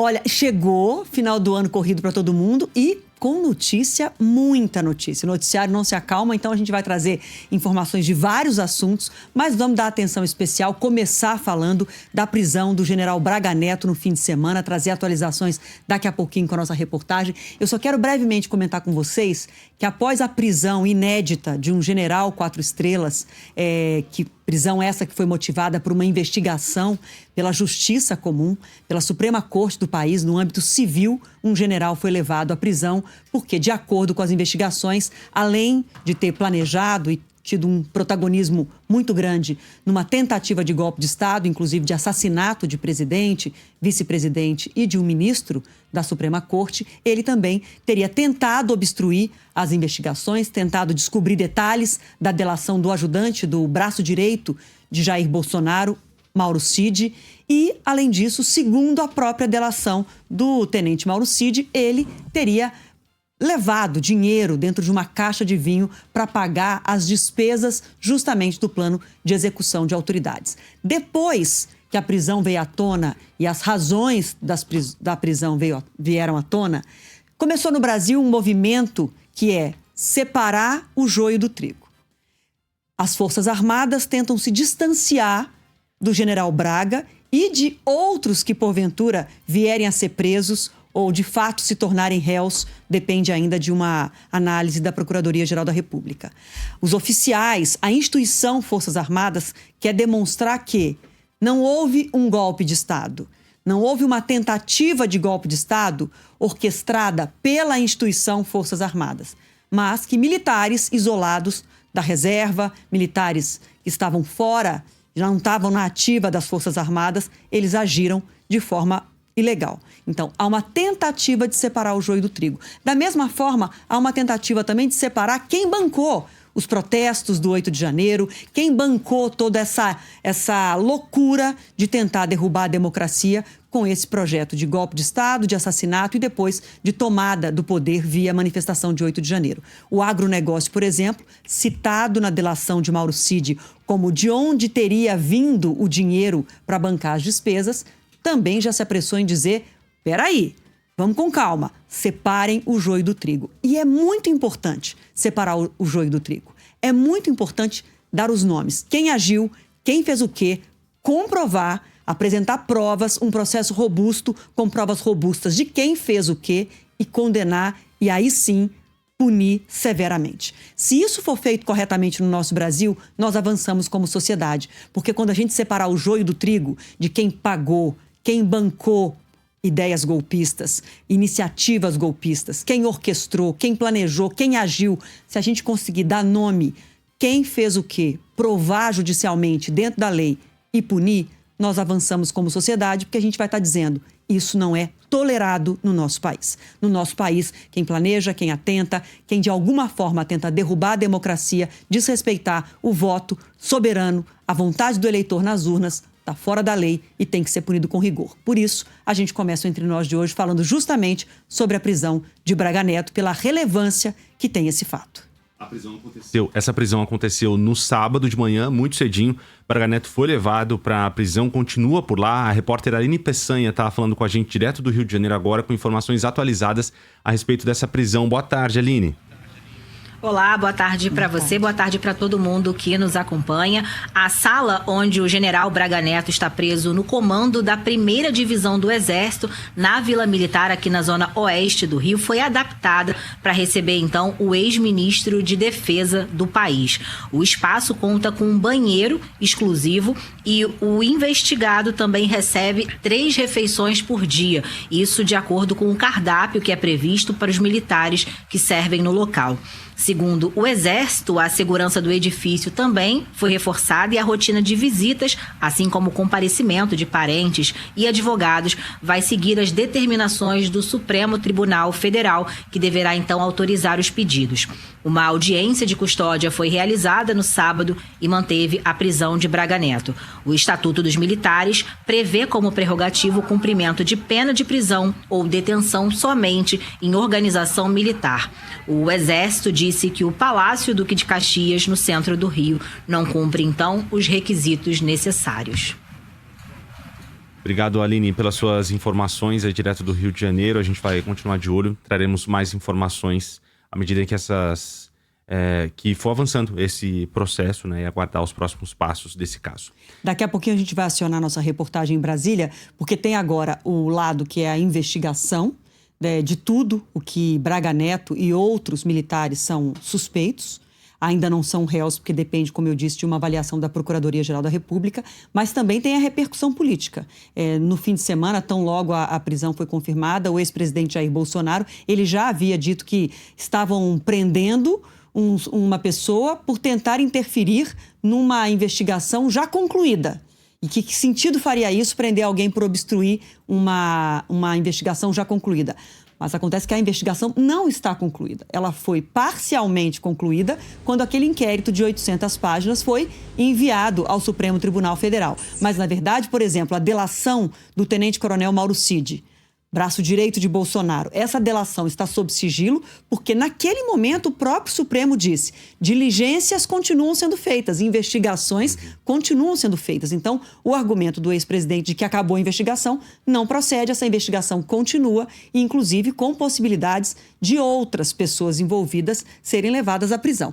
Olha, chegou final do ano corrido para todo mundo e com notícia, muita notícia. O noticiário não se acalma, então a gente vai trazer informações de vários assuntos, mas vamos dar atenção especial, começar falando da prisão do general Braga Neto no fim de semana, trazer atualizações daqui a pouquinho com a nossa reportagem. Eu só quero brevemente comentar com vocês que após a prisão inédita de um general 4 estrelas, prisão essa que foi motivada por uma investigação pela Justiça Comum, pela Suprema Corte do país, no âmbito civil, um general foi levado à prisão porque, de acordo com as investigações, além de ter planejado e tido um protagonismo muito grande numa tentativa de golpe de Estado, inclusive de assassinato de presidente, vice-presidente e de um ministro da Suprema Corte, ele também teria tentado obstruir as investigações, tentado descobrir detalhes da delação do ajudante do braço direito de Jair Bolsonaro, Mauro Cid, e, além disso, segundo a própria delação do tenente Mauro Cid, ele teria levado dinheiro dentro de uma caixa de vinho para pagar as despesas justamente do plano de execução de autoridades. Depois que a prisão veio à tona e as razões da prisão vieram à tona, começou no Brasil um movimento que é separar o joio do trigo. As Forças Armadas tentam se distanciar do general Braga e de outros que, porventura, vierem a ser presos ou, de fato, se tornarem réus, depende ainda de uma análise da Procuradoria-Geral da República. Os oficiais, a instituição Forças Armadas, quer demonstrar que não houve um golpe de Estado, não houve uma tentativa de golpe de Estado orquestrada pela instituição Forças Armadas, mas que militares isolados da reserva, militares que estavam fora, já não estavam na ativa das Forças Armadas, eles agiram de forma ilegal. Então, há uma tentativa de separar o joio do trigo. Da mesma forma, há uma tentativa também de separar quem bancou os protestos do 8 de janeiro, quem bancou toda essa loucura de tentar derrubar a democracia com esse projeto de golpe de Estado, de assassinato e depois de tomada do poder via manifestação de 8 de janeiro. O agronegócio, por exemplo, citado na delação de Mauro Cid como de onde teria vindo o dinheiro para bancar as despesas, também já se apressou em dizer, peraí, vamos com calma, separem o joio do trigo. E é muito importante separar o joio do trigo. É muito importante dar os nomes. Quem agiu, quem fez o quê, comprovar, apresentar provas, um processo robusto, com provas robustas de quem fez o quê e condenar e aí sim punir severamente. Se isso for feito corretamente no nosso Brasil, nós avançamos como sociedade. Porque quando a gente separar o joio do trigo de quem pagou, quem bancou ideias golpistas, iniciativas golpistas, quem orquestrou, quem planejou, quem agiu, se a gente conseguir dar nome, quem fez o quê, provar judicialmente dentro da lei e punir, nós avançamos como sociedade, porque a gente vai estar dizendo, isso não é tolerado no nosso país. No nosso país, quem planeja, quem atenta, quem de alguma forma tenta derrubar a democracia, desrespeitar o voto soberano, a vontade do eleitor nas urnas, está fora da lei e tem que ser punido com rigor. Por isso, a gente começa o Entre Nós de hoje falando justamente sobre a prisão de Braga Neto, pela relevância que tem esse fato. Essa prisão aconteceu no sábado de manhã, muito cedinho. Braga Neto foi levado para a prisão, continua por lá. A repórter Aline Peçanha está falando com a gente direto do Rio de Janeiro agora, com informações atualizadas a respeito dessa prisão. Boa tarde, Aline. Olá, boa tarde para você, boa tarde para todo mundo que nos acompanha. A sala onde o general Braga Neto está preso no comando da 1ª Divisão do Exército, na Vila Militar, aqui na zona oeste do Rio, foi adaptada para receber, então, o ex-ministro de Defesa do país. O espaço conta com um banheiro exclusivo e o investigado também recebe 3 refeições por dia. Isso de acordo com o cardápio que é previsto para os militares que servem no local. Segundo o Exército, a segurança do edifício também foi reforçada e a rotina de visitas, assim como o comparecimento de parentes e advogados, vai seguir as determinações do Supremo Tribunal Federal, que deverá então autorizar os pedidos. Uma audiência de custódia foi realizada no sábado e manteve a prisão de Braga Neto. O Estatuto dos Militares prevê como prerrogativo o cumprimento de pena de prisão ou detenção somente em organização militar. O Exército disse que o Palácio Duque de Caxias, no centro do Rio, não cumpre, então, os requisitos necessários. Obrigado, Aline, pelas suas informações aí direto do Rio de Janeiro. A gente vai continuar de olho, traremos mais informações à medida que que for avançando esse processo, né, e aguardar os próximos passos desse caso. Daqui a pouquinho a gente vai acionar nossa reportagem em Brasília, porque tem agora o lado que é a investigação, né, de tudo o que Braga Neto e outros militares são suspeitos. Ainda não são réus, porque depende, como eu disse, de uma avaliação da Procuradoria-Geral da República, mas também tem a repercussão política. No fim de semana, tão logo a prisão foi confirmada, o ex-presidente Jair Bolsonaro, ele já havia dito que estavam prendendo uma pessoa por tentar interferir numa investigação já concluída. E que sentido faria isso, prender alguém por obstruir uma investigação já concluída? Mas acontece que a investigação não está concluída. Ela foi parcialmente concluída quando aquele inquérito de 800 páginas foi enviado ao Supremo Tribunal Federal. Mas, na verdade, por exemplo, a delação do tenente-coronel Mauro Cid, braço direito de Bolsonaro, essa delação está sob sigilo porque, naquele momento, o próprio Supremo disse: diligências continuam sendo feitas, investigações continuam sendo feitas. Então, o argumento do ex-presidente de que acabou a investigação não procede, essa investigação continua, inclusive com possibilidades de outras pessoas envolvidas serem levadas à prisão.